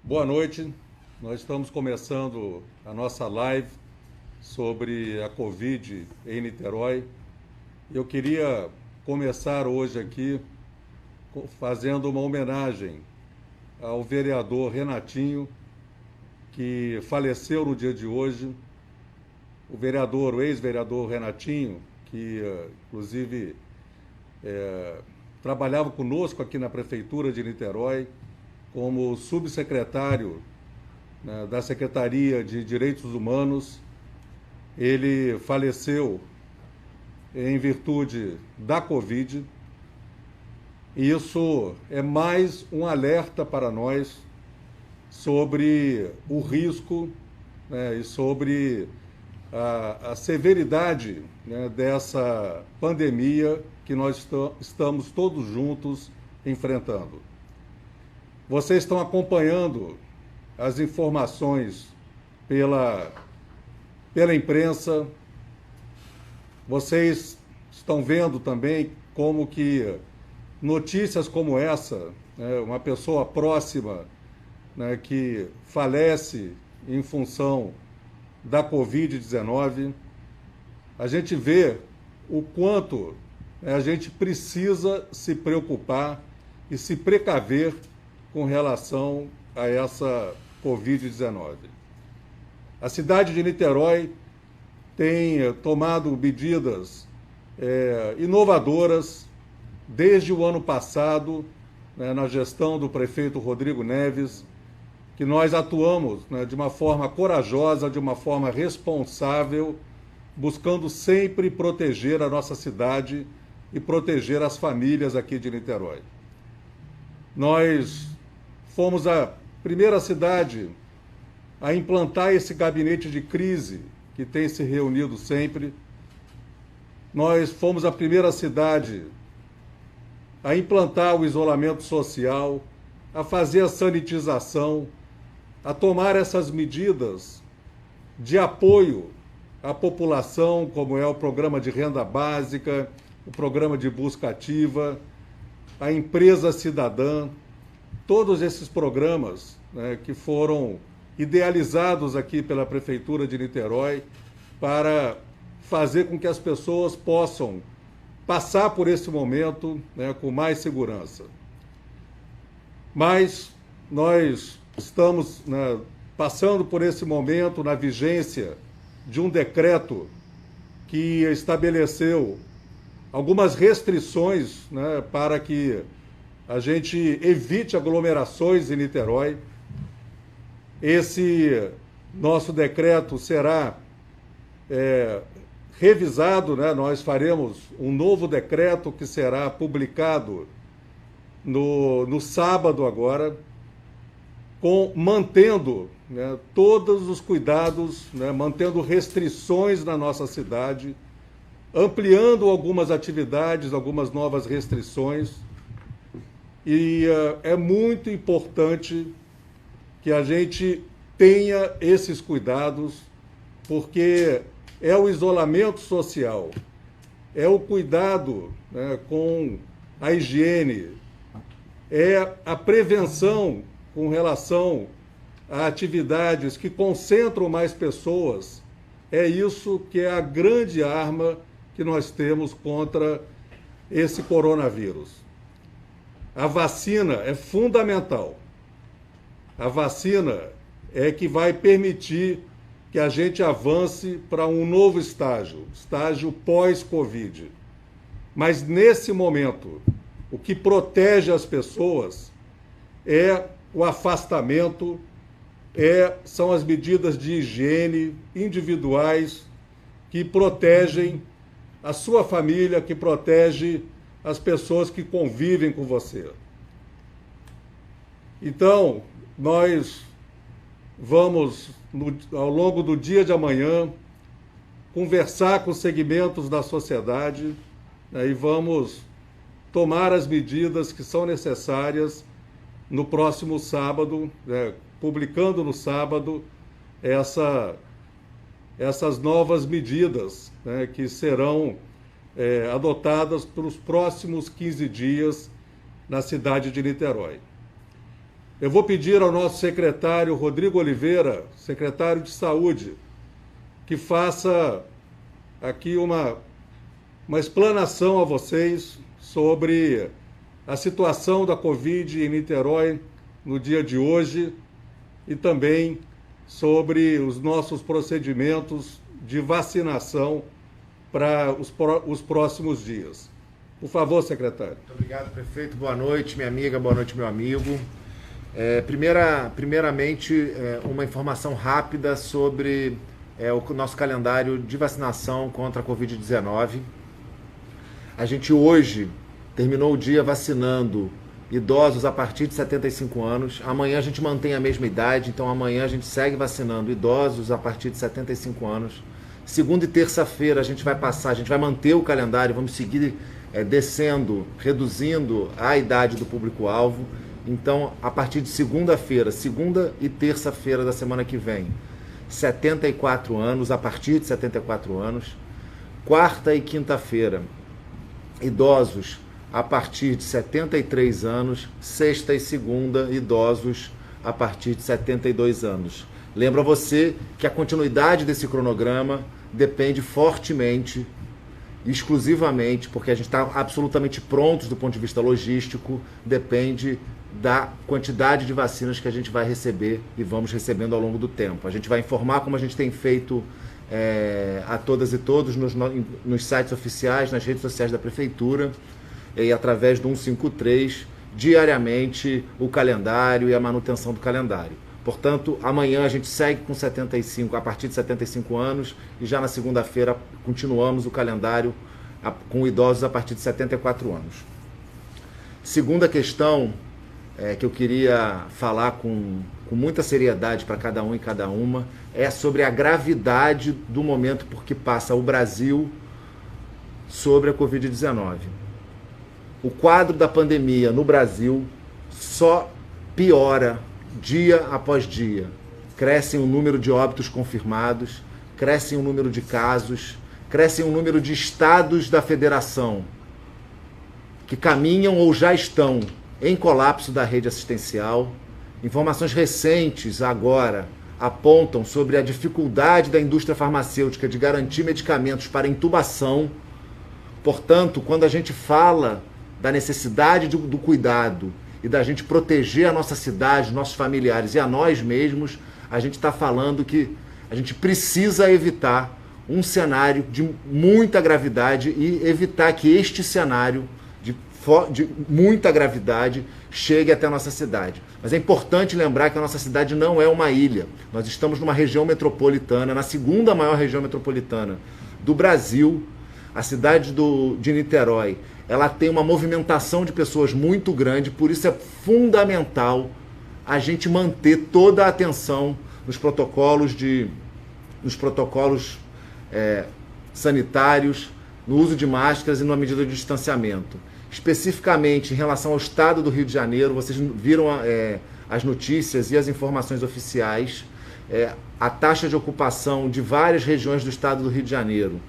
Boa noite, nós estamos começando a nossa live sobre a Covid em Niterói. Eu queria começar hoje aqui fazendo uma homenagem ao vereador Renatinho, que faleceu no dia de hoje. O ex-vereador Renatinho, que inclusive trabalhava conosco aqui na Prefeitura de Niterói, como subsecretário, né, da Secretaria de Direitos Humanos. Ele faleceu em virtude da Covid. E isso é mais um alerta para nós sobre o risco, né, e sobre a severidade, né, dessa pandemia que nós estamos todos juntos enfrentando. Vocês estão acompanhando as informações pela imprensa. Vocês estão vendo também como que notícias como essa, né, uma pessoa próxima, né, que falece em função da Covid-19, a gente vê o quanto, né, a gente precisa se preocupar e se precaver com relação a essa Covid-19. A cidade de Niterói tem tomado medidas inovadoras desde o ano passado, né, na gestão do prefeito Rodrigo Neves, que nós atuamos, né, de uma forma corajosa, de uma forma responsável, buscando sempre proteger a nossa cidade e proteger as famílias aqui de Niterói. Nós fomos a primeira cidade a implantar esse gabinete de crise que tem se reunido sempre. Nós fomos a primeira cidade a implantar o isolamento social, a fazer a sanitização, a tomar essas medidas de apoio à população, como é o programa de renda básica, o programa de busca ativa, a empresa cidadã, todos esses programas, né, que foram idealizados aqui pela Prefeitura de Niterói para fazer com que as pessoas possam passar por esse momento, né, com mais segurança. Mas nós estamos, né, passando por esse momento na vigência de um decreto que estabeleceu algumas restrições, né, para que a gente evite aglomerações em Niterói. Esse nosso decreto será revisado, né? Nós faremos um novo decreto que será publicado no sábado agora, mantendo, né, todos os cuidados, né, mantendo restrições na nossa cidade, ampliando algumas atividades, algumas novas restrições. E é muito importante que a gente tenha esses cuidados, porque é o isolamento social, é o cuidado, né, com a higiene, é a prevenção com relação a atividades que concentram mais pessoas. É isso que é a grande arma que nós temos contra esse coronavírus. A vacina é fundamental. A vacina é que vai permitir que a gente avance para um novo estágio pós-Covid. Mas nesse momento, o que protege as pessoas é o afastamento, são as medidas de higiene individuais que protegem a sua família, que protege as pessoas que convivem com você. Então, nós vamos, ao longo do dia de amanhã, conversar com os segmentos da sociedade, né, e vamos tomar as medidas que são necessárias no próximo sábado, né, publicando no sábado essas novas medidas, né, que serão adotadas para os próximos 15 dias na cidade de Niterói. Eu vou pedir ao nosso secretário Rodrigo Oliveira, secretário de Saúde, que faça aqui uma explanação a vocês sobre a situação da Covid em Niterói no dia de hoje e também sobre os nossos procedimentos de vacinação para os próximos dias. Por favor, secretário. Muito obrigado, prefeito. Boa noite, minha amiga. Boa noite, meu amigo. Primeiramente, uma informação rápida sobre o nosso calendário de vacinação contra a Covid-19. A gente hoje terminou o dia vacinando idosos a partir de 75 anos. Amanhã a gente mantém a mesma idade, então amanhã a gente segue vacinando idosos a partir de 75 anos. Segunda e terça-feira a gente vai manter o calendário, vamos seguir descendo, reduzindo a idade do público-alvo. Então, a partir de segunda-feira, segunda e terça-feira da semana que vem, 74 anos, a partir de 74 anos. Quarta e quinta-feira, idosos a partir de 73 anos. Sexta e segunda, idosos a partir de 72 anos. Lembro a você que a continuidade desse cronograma depende fortemente, exclusivamente, porque a gente está absolutamente prontos do ponto de vista logístico, depende da quantidade de vacinas que a gente vai receber e vamos recebendo ao longo do tempo. A gente vai informar, como a gente tem feito a todas e todos nos sites oficiais, nas redes sociais da Prefeitura e através do 153, diariamente o calendário e a manutenção do calendário. Portanto, amanhã a gente segue com 75, a partir de 75 anos, e já na segunda-feira continuamos o calendário com idosos a partir de 74 anos. Segunda questão que eu queria falar com muita seriedade para cada um e cada uma é sobre a gravidade do momento por que passa o Brasil sobre a Covid-19. O quadro da pandemia no Brasil só piora dia após dia. Cresce o número de óbitos confirmados, cresce o número de casos, cresce o número de estados da federação que caminham ou já estão em colapso da rede assistencial. Informações recentes agora apontam sobre a dificuldade da indústria farmacêutica de garantir medicamentos para intubação. Portanto, quando a gente fala da necessidade do cuidado e da gente proteger a nossa cidade, nossos familiares e a nós mesmos, a gente está falando que a gente precisa evitar um cenário de muita gravidade e evitar que este cenário de muita gravidade chegue até a nossa cidade. Mas é importante lembrar que a nossa cidade não é uma ilha. Nós estamos numa região metropolitana, na segunda maior região metropolitana do Brasil. A cidade de Niterói, ela tem uma movimentação de pessoas muito grande, por isso é fundamental a gente manter toda a atenção nos protocolos sanitários, no uso de máscaras e na medida de distanciamento. Especificamente em relação ao estado do Rio de Janeiro, vocês viram as notícias e as informações oficiais, a taxa de ocupação de várias regiões do estado do Rio de Janeiro,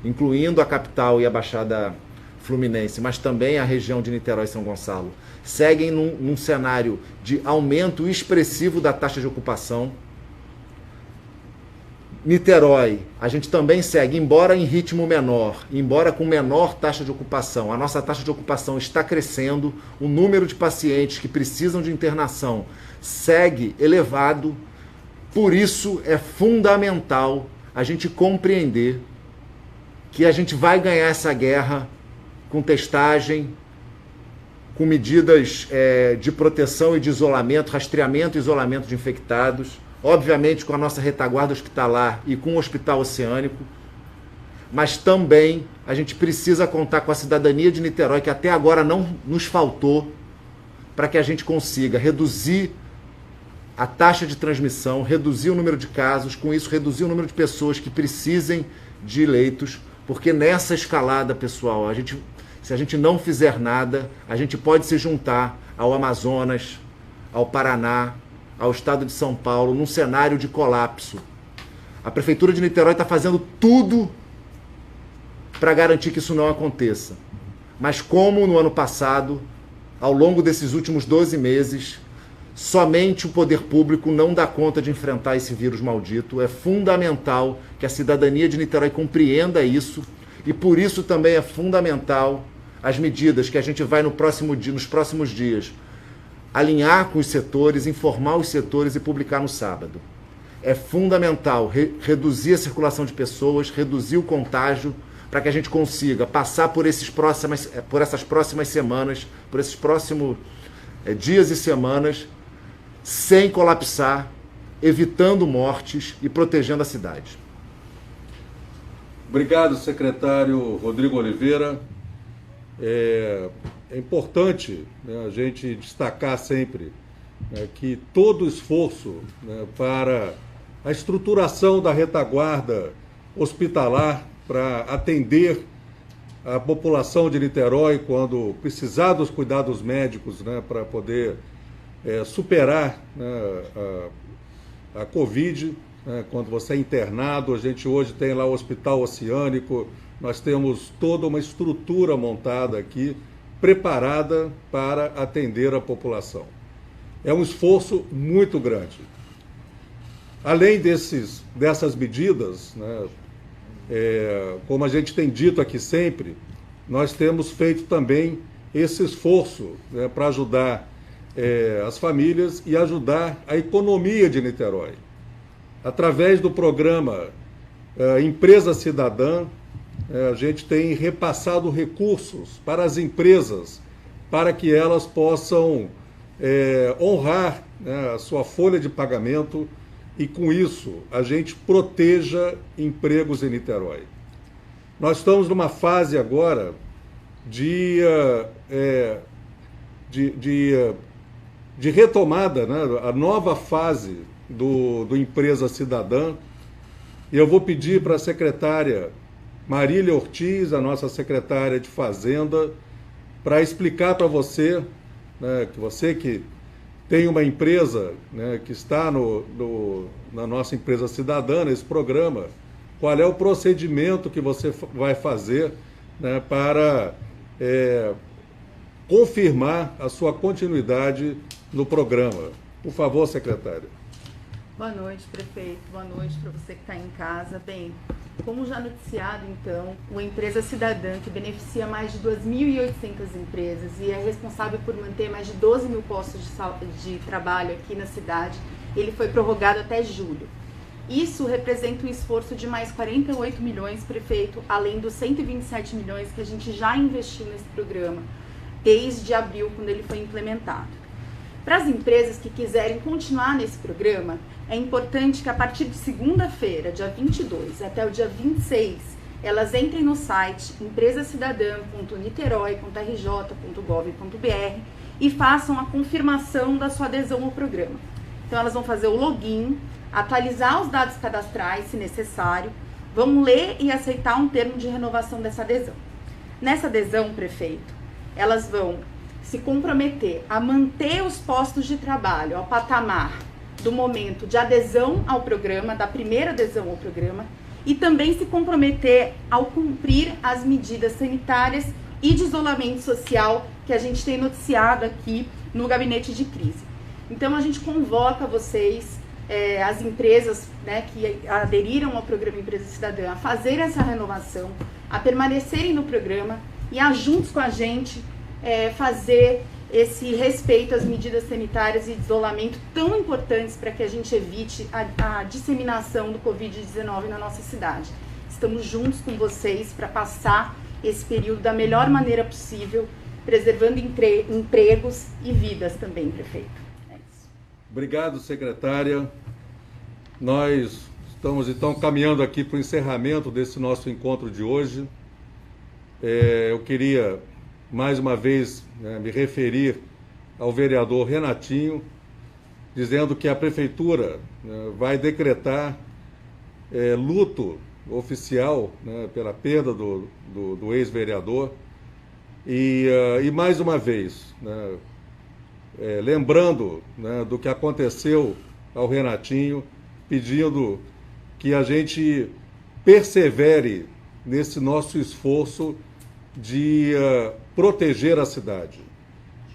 incluindo a capital e a Baixada Fluminense, mas também a região de Niterói e São Gonçalo, seguem num cenário de aumento expressivo da taxa de ocupação. Niterói, a gente também segue, embora em ritmo menor, embora com menor taxa de ocupação, a nossa taxa de ocupação está crescendo, o número de pacientes que precisam de internação segue elevado, por isso é fundamental a gente compreender que a gente vai ganhar essa guerra com testagem, com medidas de proteção e de isolamento, rastreamento e isolamento de infectados, obviamente com a nossa retaguarda hospitalar e com o Hospital Oceânico, mas também a gente precisa contar com a cidadania de Niterói, que até agora não nos faltou, para que a gente consiga reduzir a taxa de transmissão, reduzir o número de casos, com isso reduzir o número de pessoas que precisem de leitos, porque nessa escalada, pessoal, se a gente não fizer nada, a gente pode se juntar ao Amazonas, ao Paraná, ao estado de São Paulo, num cenário de colapso. A Prefeitura de Niterói está fazendo tudo para garantir que isso não aconteça. Mas como no ano passado, ao longo desses últimos 12 meses, Somente o poder público não dá conta de enfrentar esse vírus maldito. É fundamental que a cidadania de Niterói compreenda isso e por isso também é fundamental as medidas que a gente vai nos próximos dias alinhar com os setores, informar os setores e publicar no sábado. É fundamental reduzir a circulação de pessoas, reduzir o contágio, para que a gente consiga passar por essas próximas semanas, por esses próximos dias e semanas, sem colapsar, evitando mortes e protegendo a cidade. Obrigado, secretário Rodrigo Oliveira. É importante, né, a gente destacar sempre, né, que todo esforço, né, para a estruturação da retaguarda hospitalar para atender a população de Niterói quando precisar dos cuidados médicos, né, para poder superar, né, a Covid, né, quando você é internado. A gente hoje tem lá o Hospital Oceânico, nós temos toda uma estrutura montada aqui, preparada para atender a população. É um esforço muito grande. Além dessas medidas, né, como a gente tem dito aqui sempre, nós temos feito também esse esforço, né, para ajudar as famílias e ajudar a economia de Niterói. Através do programa Empresa Cidadã, a gente tem repassado recursos para as empresas, para que elas possam honrar, né, a sua folha de pagamento e, com isso, a gente proteja empregos em Niterói. Nós estamos numa fase agora de retomada, né, a nova fase do Empresa Cidadã, e eu vou pedir para a secretária Marília Ortiz, a nossa secretária de Fazenda, para explicar para você, né, que você que tem uma empresa, né, que está na nossa Empresa Cidadã, nesse programa, qual é o procedimento que você vai fazer, né, para confirmar a sua continuidade no programa. Por favor, secretária. Boa noite, prefeito. Boa noite para você que está em casa. Bem, como já noticiado, então, o Empresa Cidadã, que beneficia mais de 2.800 empresas e é responsável por manter mais de 12 mil postos de trabalho aqui na cidade, ele foi prorrogado até julho. Isso representa um esforço de mais 48 milhões, prefeito, além dos 127 milhões que a gente já investiu nesse programa desde abril, quando ele foi implementado. Para as empresas que quiserem continuar nesse programa, é importante que a partir de segunda-feira, dia 22, até o dia 26, elas entrem no site empresacidadã.niterói.rj.gov.br e façam a confirmação da sua adesão ao programa. Então elas vão fazer o login, atualizar os dados cadastrais, se necessário, vão ler e aceitar um termo de renovação dessa adesão. Nessa adesão, prefeito, elas vão se comprometer a manter os postos de trabalho ao patamar do momento de adesão ao programa, da primeira adesão ao programa, e também se comprometer ao cumprir as medidas sanitárias e de isolamento social que a gente tem noticiado aqui no gabinete de crise. Então a gente convoca vocês, as empresas, né, que aderiram ao programa Empresa Cidadã, a fazer essa renovação, a permanecerem no programa e a juntos com a gente fazer esse respeito às medidas sanitárias e de isolamento tão importantes para que a gente evite a disseminação do Covid-19 na nossa cidade. Estamos juntos com vocês para passar esse período da melhor maneira possível, preservando empregos e vidas também, prefeito. É isso. Obrigado, secretária. Nós estamos, então, caminhando aqui para o encerramento desse nosso encontro de hoje. Eu queria, mais uma vez, me referir ao vereador Renatinho, dizendo que a prefeitura vai decretar luto oficial, né, pela perda do ex-vereador e mais uma vez, né, lembrando, né, do que aconteceu ao Renatinho, pedindo que a gente persevere nesse nosso esforço de proteger a cidade.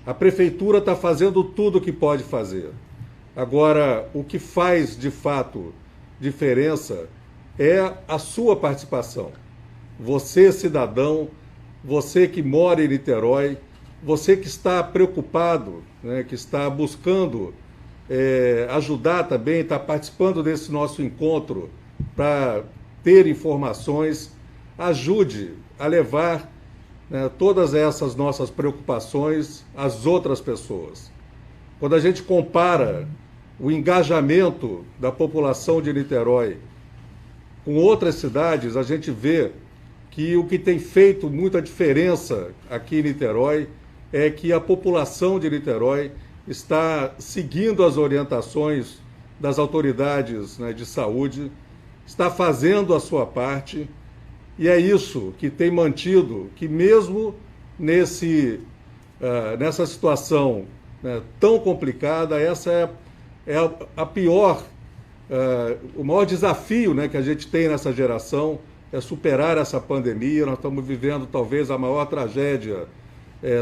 A prefeitura está fazendo tudo o que pode fazer. Agora, o que faz de fato diferença é a sua participação. Você, cidadão, você que mora em Niterói, você que está preocupado, né, que está buscando ajudar também, está participando desse nosso encontro para ter informações, ajude a levar, né, todas essas nossas preocupações às outras pessoas. Quando a gente compara o engajamento da população de Niterói com outras cidades, a gente vê que o que tem feito muita diferença aqui em Niterói é que a população de Niterói está seguindo as orientações das autoridades, né, de saúde, está fazendo a sua parte, e é isso que tem mantido que mesmo nessa situação, né, tão complicada, essa é a pior, o maior desafio, né, que a gente tem nessa geração, é superar essa pandemia. Nós estamos vivendo talvez a maior tragédia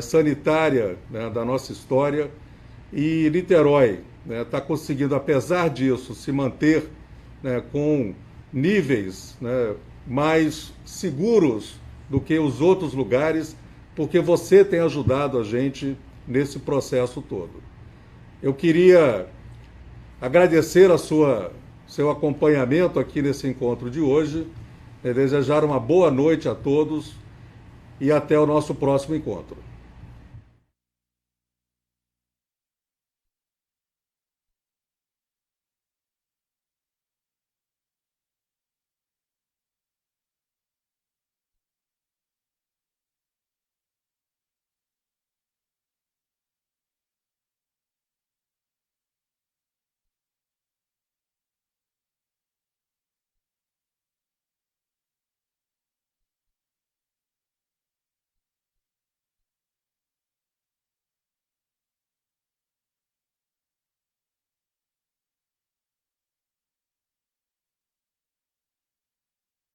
sanitária, né, da nossa história, e Niterói está conseguindo, apesar disso, se manter, né, com níveis, né, mais seguros do que os outros lugares, porque você tem ajudado a gente nesse processo todo. Eu queria agradecer seu acompanhamento aqui nesse encontro de hoje, desejar uma boa noite a todos e até o nosso próximo encontro.